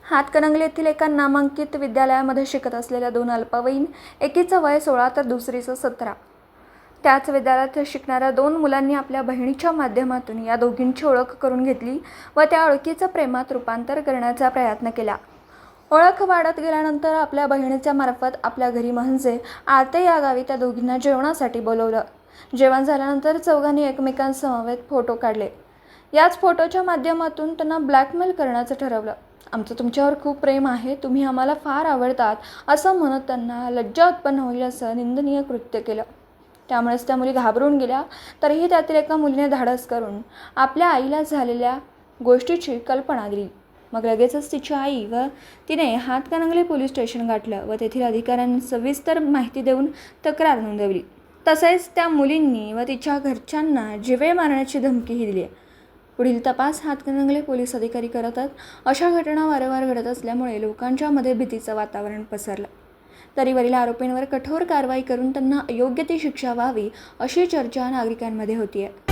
हातकणंगले येथील एका नामांकित विद्यालयामध्ये शिकत असलेल्या दोन अल्पवयीन, एकीचं वय 16 तर दुसरीचं 17. त्याच विद्यालयात शिकणाऱ्या दोन मुलांनी आपल्या बहिणीच्या माध्यमातून या दोघींची ओळख करून घेतली व त्या ओळखीचं प्रेमात रूपांतर करण्याचा प्रयत्न केला. ओळख वाढत गेल्यानंतर आपल्या बहिणीच्या मार्फत आपल्या घरी म्हणजे आरते या गावी त्या दोघींना जेवणासाठी बोलवलं. जेवण झाल्यानंतर चौघांनी एकमेकांसमवेत फोटो काढले. याच फोटोच्या माध्यमातून त्यांना ब्लॅकमेल करण्याचं ठरवलं. आमचं तुमच्यावर खूप प्रेम आहे, तुम्ही आम्हाला फार आवडतात असं म्हणत त्यांना लज्जा उत्पन्न होईल असं निंदनीय कृत्य केलं. त्यामुळेच त्या मुली घाबरून गेल्या. तरीही त्यातील एका मुलीने धाडस करून आपल्या आईला झालेल्या गोष्टीची कल्पना दिली. मग लगेचच तिची आई व तिने हातकणंगले पोलीस स्टेशन गाठलं व तेथील अधिकाऱ्यांनी सविस्तर माहिती देऊन तक्रार नोंदवली. तसेच त्या मुलींनी व तिच्या घरच्यांना जीवे मारण्याची धमकीही दिली. पुढील तपास हातकणंगले पोलीस अधिकारी करतात. अशा घटना वारंवार घडत असल्यामुळे लोकांच्या मध्ये भीतीचं वातावरण पसरलं. तरी वरील आरोपींवर कठोर कारवाई करून त्यांना योग्य ती शिक्षा व्हावी अशी चर्चा नागरिकांमध्ये होतीये.